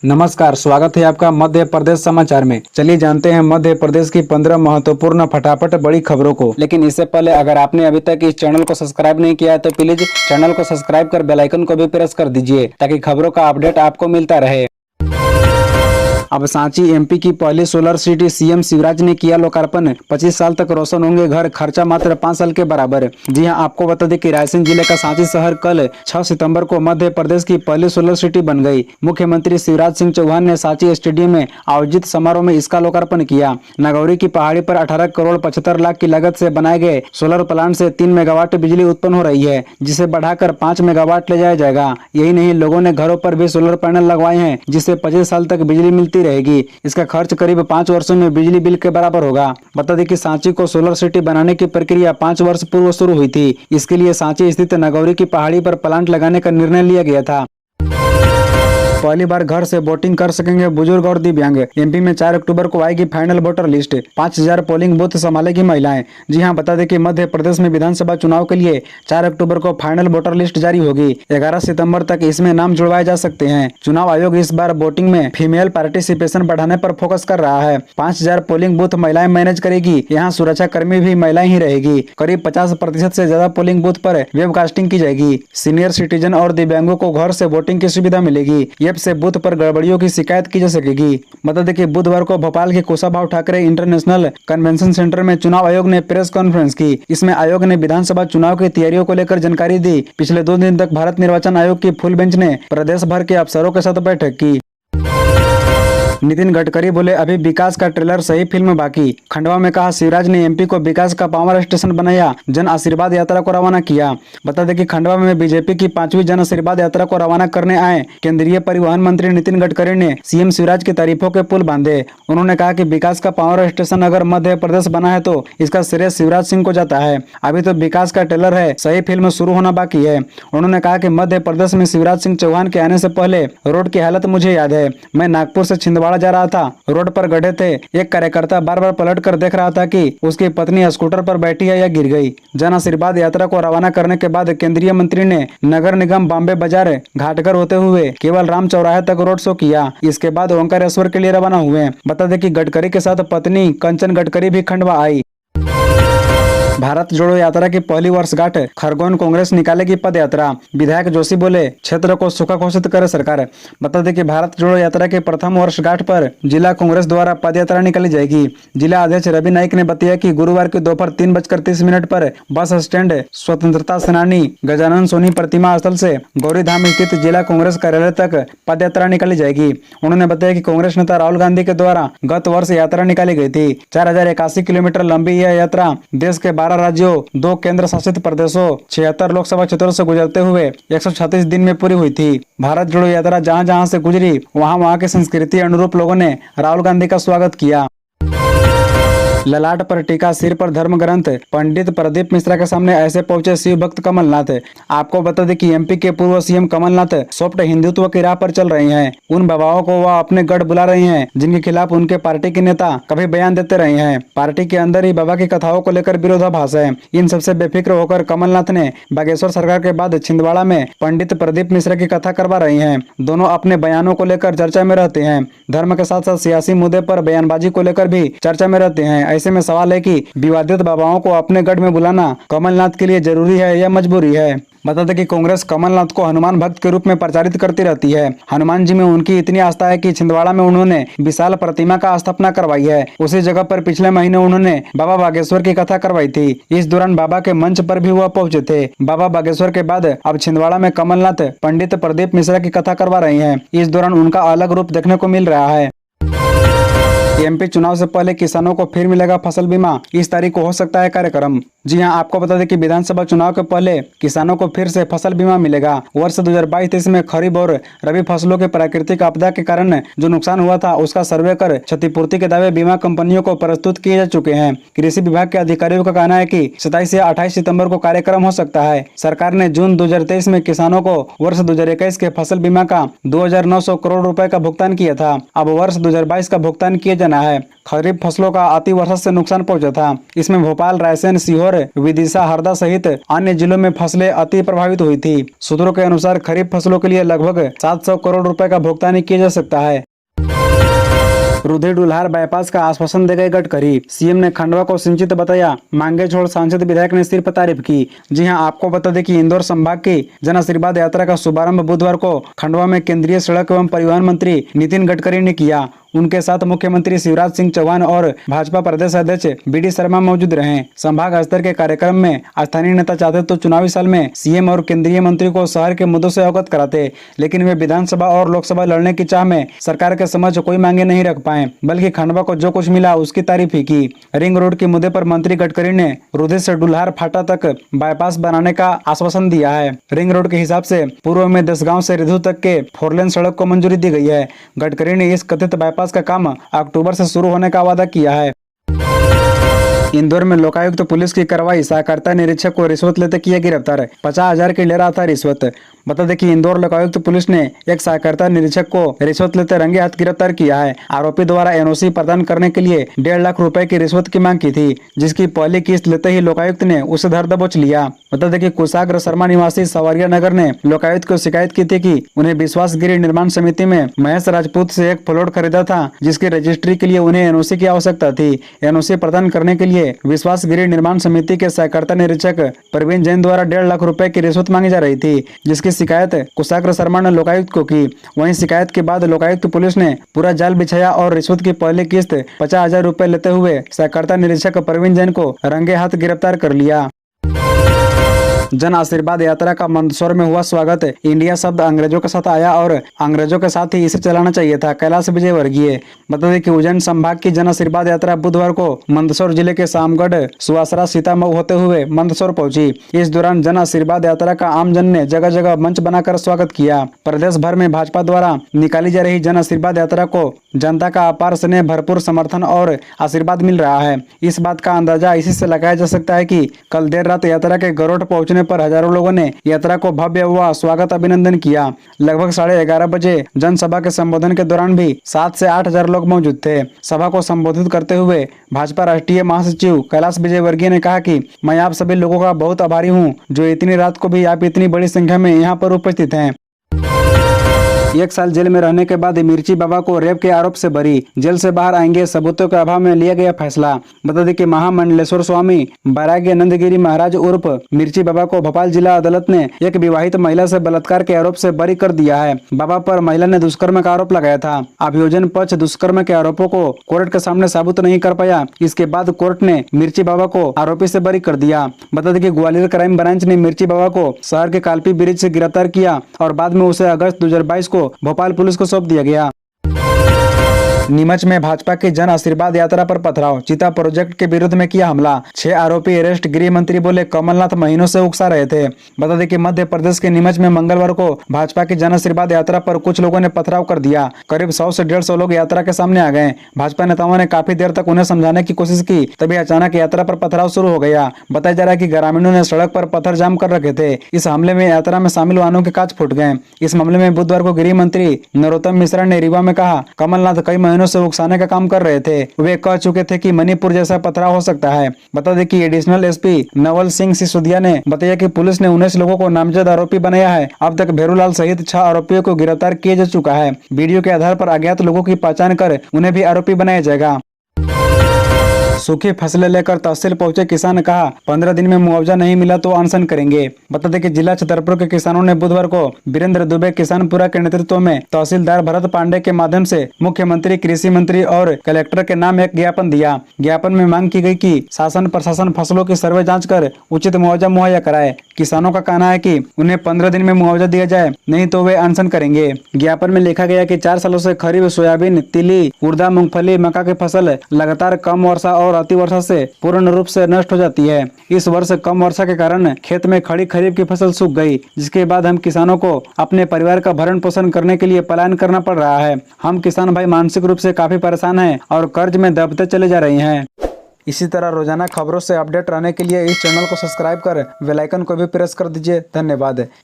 नमस्कार, स्वागत है आपका मध्य प्रदेश समाचार में। चलिए जानते हैं मध्य प्रदेश की 15 महत्वपूर्ण फटाफट बड़ी खबरों को। लेकिन इससे पहले अगर आपने अभी तक इस चैनल को सब्सक्राइब नहीं किया है तो प्लीज चैनल को सब्सक्राइब कर बेल आइकन को भी प्रेस कर दीजिए ताकि खबरों का अपडेट आपको मिलता रहे। अब सांची एमपी की पहली सोलर सिटी सीएम शिवराज ने किया लोकार्पण। 25 साल तक रोशन होंगे घर, खर्चा मात्र 5 साल के बराबर। जी हां, आपको बता दें कि रायसेन जिले का सांची शहर कल 6 सितंबर को मध्य प्रदेश की पहली सोलर सिटी बन गई। मुख्यमंत्री शिवराज सिंह चौहान ने सांची स्टेडियम में आयोजित समारोह में इसका लोकार्पण किया। नगौरी की पहाड़ी पर 18 करोड़ 75 लाख की लागत से बनाए गए सोलर प्लांट से 3 मेगावाट बिजली उत्पन्न हो रही है, जिसे बढ़ाकर 5 मेगावाट ले जाया जाएगा। यही नहीं, लोगों ने घरों पर भी सोलर पैनल लगवाए हैं, जिससे 25 साल तक बिजली मिलती रहेगी। इसका खर्च करीब 5 वर्षों में बिजली बिल के बराबर होगा। बता दें कि सांची को सोलर सिटी बनाने की प्रक्रिया 5 वर्ष पूर्व शुरू हुई थी। इसके लिए सांची स्थित नगौरी की पहाड़ी पर प्लांट लगाने का निर्णय लिया गया था। पहली बार घर से वोटिंग कर सकेंगे बुजुर्ग और दिव्यांग। एमपी में 4 अक्टूबर को आएगी final voter list. 5000 polling booth संभालेगी महिलाएं। जी हां, बता दें कि मध्य प्रदेश में विधानसभा चुनाव के लिए 4 अक्टूबर को फाइनल वोटर लिस्ट जारी होगी। 11 सितंबर तक इसमें नाम जुड़वाए जा सकते हैं। चुनाव आयोग इस बार वोटिंग में फीमेल पार्टिसिपेशन बढ़ाने पर फोकस कर रहा है। 5000 पोलिंग बूथ महिलाएं मैनेज करेगी। यहाँ सुरक्षा कर्मी भी महिलाएं ही रहेगी। करीब 50% से ज्यादा पोलिंग बूथ पर वेबकास्टिंग की जाएगी। सीनियर सिटीजन और दिव्यांगों को घर से वोटिंग की सुविधा मिलेगी। ऐप से बूथ पर गड़बड़ियों की शिकायत की जा सकेगी। बता दें कि बुधवार को भोपाल के Kushabhau Thackeray international convention centre में चुनाव आयोग ने प्रेस कॉन्फ्रेंस की। इसमें आयोग ने विधानसभा चुनाव की तैयारियों को लेकर जानकारी दी। पिछले 2 दिन तक भारत निर्वाचन आयोग की फुल बेंच ने प्रदेश भर के अफसरों के साथ बैठक की। नितिन गडकरी बोले, अभी विकास का ट्रेलर सही, फिल्म बाकी। खंडवा में कहा, शिवराज ने एमपी को विकास का पावर स्टेशन बनाया, जन आशीर्वाद यात्रा को रवाना किया। बता दें कि खंडवा में बीजेपी की 5वीं जन आशीर्वाद यात्रा को रवाना करने आए केंद्रीय परिवहन मंत्री नितिन गडकरी ने सीएम शिवराज की तारीफों के पुल बांधे। उन्होंने कहा कि विकास का पावर स्टेशन अगर मध्य प्रदेश बना है तो इसका श्रेय शिवराज सिंह को जाता है। अभी तो विकास का ट्रेलर है, सही फिल्म शुरू होना बाकी है। उन्होंने कहा कि मध्य प्रदेश में शिवराज सिंह चौहान के आने से पहले रोड की हालत मुझे याद है। मैं नागपुर से छिंदवाड़ा जा रहा था, रोड पर गड्ढे थे। एक कार्यकर्ता बार बार पलट कर देख रहा था कि उसकी पत्नी स्कूटर पर बैठी है या गिर गई। जन आशीर्वाद यात्रा को रवाना करने के बाद केंद्रीय मंत्री ने नगर निगम बॉम्बे बाजार घाटघर होते हुए केवल राम चौराहे तक रोड शो किया। इसके बाद ओंकारेश्वर के लिए रवाना हुए। बता दें कि गडकरी के साथ पत्नी कंचन गडकरी भी खंडवा आई। भारत जोड़ो यात्रा की पहली वर्षगांठ, खरगोन कांग्रेस निकालेगी पद यात्रा। विधायक जोशी बोले, क्षेत्र को सूखा घोषित करे सरकार। बता दें कि भारत जोड़ो यात्रा के प्रथम वर्षगांठ पर जिला कांग्रेस द्वारा पद यात्रा निकाली जाएगी। जिला अध्यक्ष रवि नाइक ने बताया कि गुरुवार की दोपहर 3:30 पर बस स्टैंड स्वतंत्रता सेनानी गजानन सोनी प्रतिमा स्थल से गौरीधाम स्थित जिला कांग्रेस कार्यालय तक पद यात्रा निकाली जाएगी। उन्होंने बताया कि कांग्रेस नेता राहुल गांधी के द्वारा गत वर्ष यात्रा निकाली गई थी। 4081 किलोमीटर लंबी यह यात्रा देश के 12 राज्यों, 2 केंद्र शासित प्रदेशों, 76 लोकसभा क्षेत्रों से गुजरते हुए 136 दिन में पूरी हुई थी। भारत जोड़ो यात्रा जहां जहां से गुजरी वहां की संस्कृति अनुरूप लोगों ने राहुल गांधी का स्वागत किया। ललाट पर टीका, सिर पर धर्म ग्रंथ, पंडित प्रदीप मिश्रा के सामने ऐसे पहुंचे शिव भक्त कमलनाथ। आपको बता दें कि एमपी के पूर्व सीएम कमलनाथ सॉफ्ट हिंदुत्व की राह पर चल रहे हैं। उन बाबाओं को वह अपने गढ़ बुला रहे हैं जिनके खिलाफ उनके पार्टी के नेता कभी बयान देते रहे हैं। पार्टी के अंदर ही बाबा की कथाओं को लेकर विरोधाभास है। इन सबसे बेफिक्र होकर कमलनाथ ने बागेश्वर सरकार के बाद छिंदवाड़ा में पंडित प्रदीप मिश्रा की कथा करवा रही है। दोनों अपने बयानों को लेकर चर्चा में रहते हैं। धर्म के साथ साथ सियासी मुद्दे पर बयानबाजी को लेकर भी चर्चा में रहते हैं। ऐसे में सवाल है कि विवादित बाबाओं को अपने गढ़ में बुलाना कमलनाथ के लिए जरूरी है या मजबूरी है। बता दें कि कांग्रेस कमलनाथ को हनुमान भक्त के रूप में प्रचारित करती रहती है। हनुमान जी में उनकी इतनी आस्था है कि छिंदवाड़ा में उन्होंने विशाल प्रतिमा का स्थापना करवाई है। उसी जगह पर पिछले महीने उन्होंने बाबा बागेश्वर की कथा करवाई थी। इस दौरान बाबा के मंच पर भी वह पहुंचे थे। बाबा बागेश्वर के बाद अब छिंदवाड़ा में कमलनाथ पंडित प्रदीप मिश्रा की कथा करवा रही है। इस दौरान उनका अलग रूप देखने को मिल रहा है। एमपी चुनाव से पहले किसानों को फिर मिलेगा फसल बीमा, इस तारीख को हो सकता है कार्यक्रम। जी हां, आपको बता दें कि विधानसभा चुनाव के पहले किसानों को फिर से फसल बीमा मिलेगा। वर्ष 2022-23 में खरीफ और रबी फसलों के प्राकृतिक आपदा के कारण जो नुकसान हुआ था उसका सर्वे कर क्षतिपूर्ति के दावे बीमा कंपनियों को प्रस्तुत किए जा चुके हैं। कृषि विभाग के अधिकारियों का कहना है कि 27 से 28 सितंबर को कार्यक्रम हो सकता है। सरकार ने जून 2023 में किसानों को वर्ष 2021 के फसल बीमा का 2900 करोड़ रुपए का भुगतान किया था। अब वर्ष 2022 का भुगतान किए जाने देना है। खरीफ फसलों का अति वर्षा से नुकसान पहुंचा था। इसमें भोपाल, रायसेन, सीहोर, विदिशा, हरदा सहित अन्य जिलों में फसलें अति प्रभावित हुई थी। सूत्रों के अनुसार खरीफ फसलों के लिए लगभग 700 करोड़ रुपए का भुगतान किया जा सकता है। रुधि डुल्हार बाईपास का आश्वासन दे गए गडकरी। सीएम ने खंडवा को सिंचित बताया, मांगे छोड़ सांसद विधायक ने सिर्फ तारीफ की। जी हां, आपको बता दें कि इंदौर संभाग की जन आशीर्वाद यात्रा का शुभारंभ बुधवार को खंडवा में केंद्रीय सड़क एवं परिवहन मंत्री नितिन गडकरी ने किया। उनके साथ मुख्यमंत्री शिवराज सिंह चौहान और भाजपा प्रदेश अध्यक्ष बीडी शर्मा मौजूद रहे। संभाग स्तर के कार्यक्रम में स्थानीय नेता चाहते तो चुनावी साल में सीएम और केंद्रीय मंत्री को शहर के मुद्दों से अवगत कराते, लेकिन वे विधानसभा और लोकसभा लड़ने की चाह में सरकार के समक्ष कोई मांगे नहीं रख पाए, बल्कि खंडवा को जो कुछ मिला उसकी तारीफ ही की। रिंग रोड के मुद्दे पर मंत्री गडकरी ने रुधि से डुल्हार फाटा तक बाईपास बनाने का आश्वासन दिया है। रिंग रोड के हिसाब से पूर्व में 10 गाँव से रिधु तक के 4 लेन सड़क को मंजूरी दी गई है। गडकरी ने इस कथित बाईपास का काम अक्टूबर से शुरू होने का वादा किया है। इंदौर में लोकायुक्त पुलिस की कार्रवाई, सहकारिता निरीक्षक को रिश्वत लेते किया गिरफ्तार। 50,000 की ले रहा था रिश्वत। बता दें कि इंदौर लोकायुक्त पुलिस ने एक सहकारिता निरीक्षक को रिश्वत लेते रंगे हाथ गिरफ्तार किया है। आरोपी द्वारा एनओसी प्रदान करने के लिए 1.5 लाख रुपए की रिश्वत की मांग की थी, जिसकी पहली किस्त लेते ही लोकायुक्त ने उसे धर दबोच लिया। बता दें कि कुशाग्र शर्मा निवासी सवारिया नगर ने लोकायुक्त को शिकायत की थी कि उन्हें विश्वासगिरी निर्माण समिति में महेश राजपूत से एक प्लॉट खरीदा था, जिसकी रजिस्ट्री के लिए उन्हें एनओसी की आवश्यकता थी। एनओसी प्रदान करने के लिए विश्वासगिरी निर्माण समिति के सहकारिता निरीक्षक प्रवीण जैन द्वारा 1.5 लाख रुपए की रिश्वत मांगी जा रही थी, जिसकी शिकायत कुशाग्र शर्मा ने लोकायुक्त को की। वहीं शिकायत के बाद लोकायुक्त पुलिस ने पूरा जाल बिछाया और रिश्वत की पहली किस्त 50,000 रुपए लेते हुए सहकारिता निरीक्षक प्रवीण जैन को रंगे हाथ गिरफ्तार कर लिया। जन आशीर्वाद यात्रा का मंदसौर में हुआ स्वागत। इंडिया शब्द अंग्रेजों के साथ आया और अंग्रेजों के साथ ही इसे चलाना चाहिए था, कैलाश विजयवर्गीय। बता दें कि उज्जैन संभाग की जन आशीर्वाद यात्रा बुधवार को मंदसौर जिले के सामगढ़, सुवासरा, सीतामऊ होते हुए मंदसौर पहुंची। इस दौरान जन आशीर्वाद यात्रा का आमजन ने जगह जगह मंच बनाकर स्वागत किया। प्रदेश भर में भाजपा द्वारा निकाली जा रही जन आशीर्वाद यात्रा को जनता का अपार स्नेह, भरपूर समर्थन और आशीर्वाद मिल रहा है। इस बात का अंदाजा इसी से लगाया जा सकता है कि कल देर रात यात्रा के गरोठ पहुंचने पर हजारों लोगों ने यात्रा को भव्य व स्वागत अभिनंदन किया। लगभग 11:30 बजे जनसभा के संबोधन के दौरान भी 7 से 8 हजार लोग मौजूद थे। सभा को संबोधित करते हुए भाजपा राष्ट्रीय महासचिव कैलाश विजयवर्गीय ने कहा कि मैं आप सभी लोगों का बहुत आभारी हूं, जो इतनी रात को भी आप इतनी बड़ी संख्या में यहाँ पर उपस्थित हैं। 1 साल जेल में रहने के बाद मिर्ची बाबा को रेप के आरोप से बरी, जेल से बाहर आएंगे, सबूतों के अभाव में लिया गया फैसला। बता दें कि महामंडलेश्वर स्वामी बैराग्य नंदगिरी महाराज उर्फ मिर्ची बाबा को भोपाल जिला अदालत ने एक विवाहित महिला से बलात्कार के आरोप से बरी कर दिया है। बाबा पर महिला ने दुष्कर्म का आरोप लगाया था। अभियोजन पक्ष दुष्कर्म के आरोपों को कोर्ट के सामने साबित नहीं कर पाया। इसके बाद कोर्ट ने मिर्ची बाबा को आरोपी से बरी कर दिया। बता दें कि ग्वालियर क्राइम ब्रांच ने मिर्ची बाबा को शहर के कालपी ब्रिज से गिरफ्तार किया और बाद में उसे अगस्त 2022 को भोपाल पुलिस को सौंप दिया गया। नीमच में भाजपा की जन आशीर्वाद यात्रा पर पथराव, चीता प्रोजेक्ट के विरुद्ध में किया हमला, 6 आरोपी अरेस्ट। गृह मंत्री बोले कमलनाथ महीनों से उकसा रहे थे। बता दें कि मध्य प्रदेश के नीमच में मंगलवार को भाजपा की जन आशीर्वाद यात्रा पर कुछ लोगों ने पथराव कर दिया। करीब 100 से 150 लोग यात्रा के सामने आ गए। भाजपा नेताओं ने काफी देर तक उन्हें समझाने की कोशिश की, तभी अचानक यात्रा पर पथराव शुरू हो गया। बताया जा रहा है कि ग्रामीणों ने सड़क पर पत्थर जाम कर रखे थे। इस हमले में यात्रा में शामिल वाहनों के कांच फूट गए। इस मामले में बुधवार को गृह मंत्री नरोत्तम मिश्रा ने रीवा में कहा, कमलनाथ कई महीनों से उकसाने का काम कर रहे थे। वे कह चुके थे कि मणिपुर जैसा पथराव हो सकता है। बता दें कि एडिशनल एसपी नवल सिंह सिसोदिया ने बताया कि पुलिस ने 19 लोगों को नामजद आरोपी बनाया है। अब तक भेरूलाल सहित 6 आरोपियों को गिरफ्तार किया जा चुका है। वीडियो के आधार पर अज्ञात लोगों की पहचान कर उन्हें भी आरोपी बनाया जाएगा। सूखी फसलें लेकर तहसील पहुंचे किसान, कहा 15 दिन में मुआवजा नहीं मिला तो अनशन करेंगे। बता दें कि जिला छतरपुर के किसानों ने बुधवार को वीरेंद्र दुबे किसानपुरा के नेतृत्व में तहसीलदार भरत पांडे के माध्यम से मुख्यमंत्री, कृषि मंत्री और कलेक्टर के नाम एक ज्ञापन दिया। ज्ञापन में मांग की गई कि शासन प्रशासन फसलों की सर्वे जाँच कर उचित मुआवजा मुहैया कराए। किसानों का कहना है कि उन्हें 15 दिन में मुआवजा दिया जाए, नहीं तो वे अनशन करेंगे। ज्ञापन में लिखा गया कि 4 सालों से खरीफ सोयाबीन, तिली, उड़दा, मूंगफली, मक्का की फसल लगातार कम वर्षा और अति वर्षा से पूर्ण रूप से नष्ट हो जाती है। इस वर्ष कम वर्षा के कारण खेत में खड़ी खरीफ की फसल सूख गई, जिसके बाद हम किसानों को अपने परिवार का भरण पोषण करने के लिए पलायन करना पड़ रहा है। हम किसान भाई मानसिक रूप से काफी परेशान हैं और कर्ज में दबते चले जा रहे हैं। इसी तरह रोजाना खबरों से अपडेट रहने के लिए इस चैनल को सब्सक्राइब कर बेल आइकन को भी प्रेस कर दीजिए। धन्यवाद।